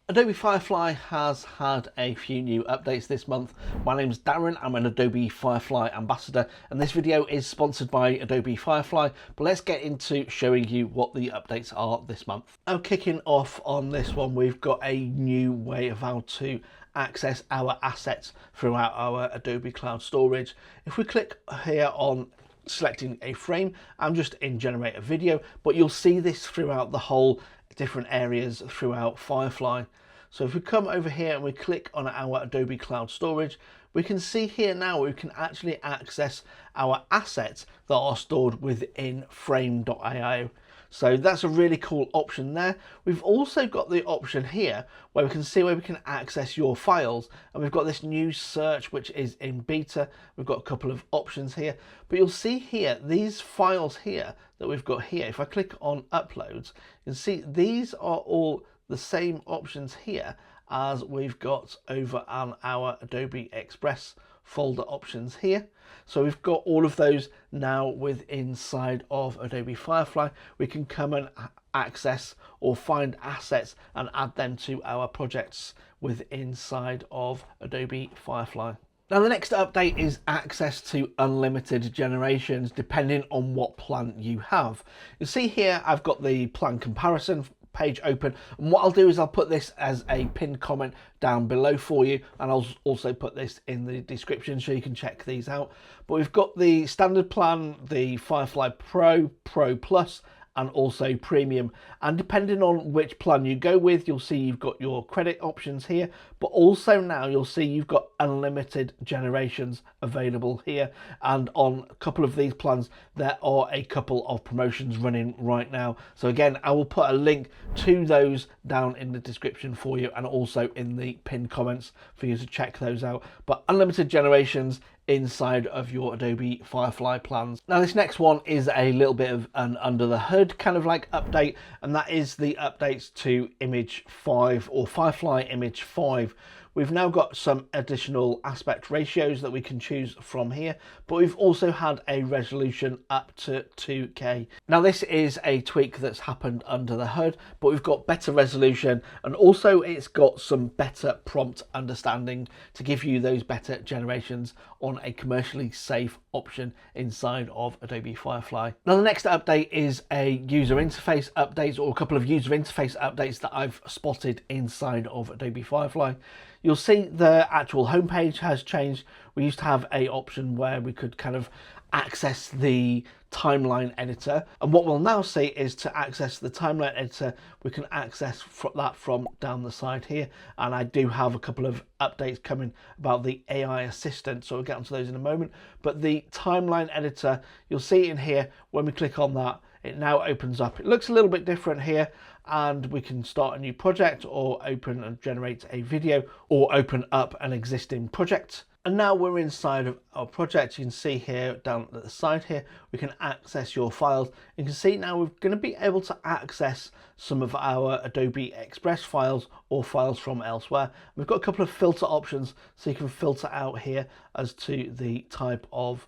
Adobe Firefly has had a few new updates this month. My name's Darren, I'm an Adobe Firefly ambassador, and this video is sponsored by Adobe Firefly, but let's get into showing you what the updates are this month. Now, kicking off on this one, we've got a new way of how to access our assets throughout our Adobe Cloud Storage. If we click here on selecting a frame, I'm just in generate a video, but you'll see this throughout the whole different areas throughout Firefly. So if we come over here and we click on our Adobe Cloud Storage, we can see here now we can actually access our assets that are stored within frame.io. So that's a really cool option there. We've also got the option here where we can see where we can access your files, and we've got this new search which is in beta. We've got a couple of options here, but you'll see here these files here that we've got here. If I click on uploads, you can see these are all the same options here as we've got over on our Adobe Express folder options here. So we've got all of those now with inside of Adobe Firefly. We can come and access or find assets and add them to our projects with inside of Adobe Firefly. Now the next update is access to unlimited generations depending on what plan you have. You see here I've got the plan comparison page open, and what I'll do is I'll put this as a pinned comment down below for you, and I'll also put this in the description so you can check these out. But we've got the standard plan, the Firefly Pro, Pro Plus, and also Premium, and depending on which plan you go with, you'll see you've got your credit options here, but also now you'll see you've got unlimited generations available here, and on a couple of these plans there are a couple of promotions running right now. So again, I will put a link to those down in the description for you, and also in the pinned comments for you to check those out. But unlimited generations inside of your Adobe Firefly plans. Now this next one is a little bit of an under the hood kind of like update, and that is the updates to Image 5 or Firefly Image 5. We've now got some additional aspect ratios that we can choose from here, but we've also had a resolution up to 2K. Now this is a tweak that's happened under the hood, but we've got better resolution, and also it's got some better prompt understanding to give you those better generations on a commercially safe option inside of Adobe Firefly. Now the next update is a user interface update, or a couple of user interface updates that I've spotted inside of Adobe Firefly. You'll see the actual homepage has changed. We used to have a option where we could kind of access the timeline editor, and what we'll now see is to access the timeline editor, we can access that from down the side here. And I do have a couple of updates coming about the AI Assistant, so we'll get onto those in a moment. But the timeline editor, you'll see in here when we click on that, it now opens up. It looks a little bit different here, and we can start a new project or open and generate a video or open up an existing project. And now we're inside of our project. You can see here down at the side here, we can access your files. You can see now we're going to be able to access some of our Adobe Express files or files from elsewhere. We've got a couple of filter options, so you can filter out here as to the type of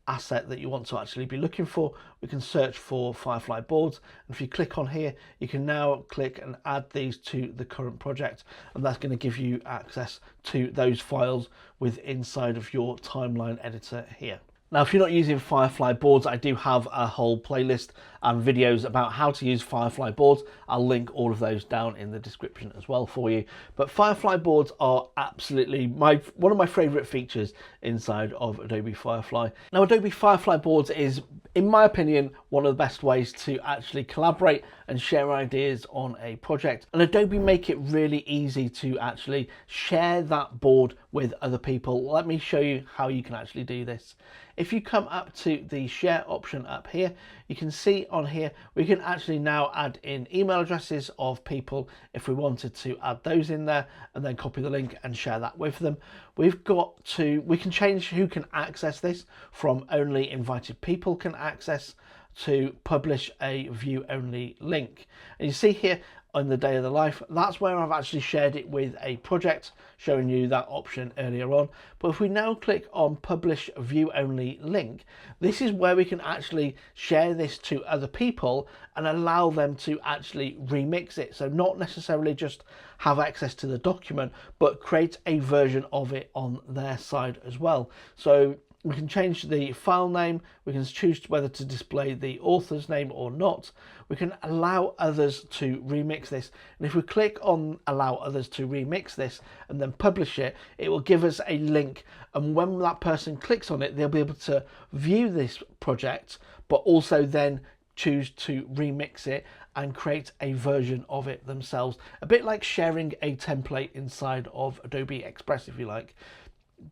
asset that you want to actually be looking for. We can search for Firefly Boards, and if you click on here, you can now click and add these to the current project, and that's going to give you access to those files with inside of your timeline editor here. Now, if you're not using Firefly Boards, I do have a whole playlist and videos about how to use Firefly Boards. I'll link all of those down in the description as well for you. But Firefly Boards are absolutely one of my favorite features inside of Adobe Firefly. Now, Adobe Firefly Boards is, in my opinion, one of the best ways to actually collaborate and share ideas on a project. And Adobe make it really easy to actually share that board with other people. Let me show you how you can actually do this. If you come up to the share option up here, you can see on here, we can actually now add in email addresses of people if we wanted to add those in there, and then copy the link and share that with them. We can change who can access this from only invited people can access to publish a view only link. And you see here on the day of the life, that's where I've actually shared it with a project, showing you that option earlier on. But if we now click on publish view only link, this is where we can actually share this to other people and allow them to actually remix it. So not necessarily just have access to the document, but create a version of it on their side as well. So we can change the file name, we can choose whether to display the author's name or not. We can allow others to remix this. And if we click on allow others to remix this and then publish it, it will give us a link. And when that person clicks on it, they'll be able to view this project, but also then choose to remix it and create a version of it themselves. A bit like sharing a template inside of Adobe Express, if you like.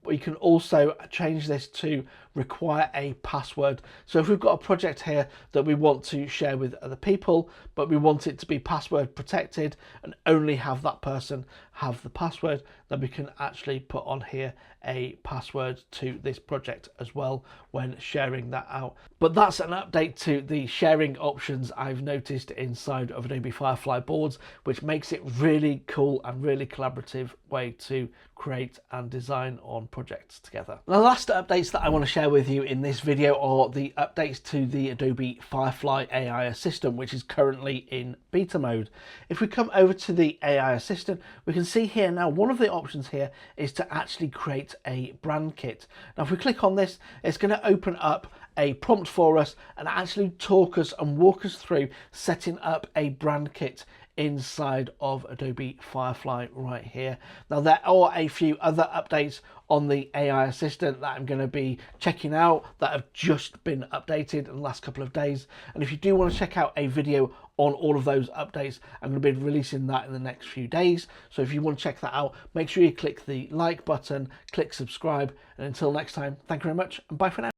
We can also change this to require a password. So if we've got a project here that we want to share with other people, but we want it to be password protected and only have that person have the password, then we can actually put on here a password to this project as well when sharing that out. But that's an update to the sharing options I've noticed inside of Adobe Firefly Boards, which makes it really cool and really collaborative way to create and design on projects together. The last updates that I want to share with you in this video are the updates to the Adobe Firefly AI Assistant, which is currently in beta mode. If we come over to the AI Assistant, we can see here now one of the options here is to actually create a brand kit. Now if we click on this, it's going to open up a prompt for us and actually talk us and walk us through setting up a brand kit inside of Adobe Firefly right here. Now there are a few other updates on the AI Assistant that I'm going to be checking out that have just been updated in the last couple of days, and if you do want to check out a video on all of those updates, I'm going to be releasing that in the next few days. So if you want to check that out, make sure you click the like button, click subscribe, and until next time, thank you very much and bye for now.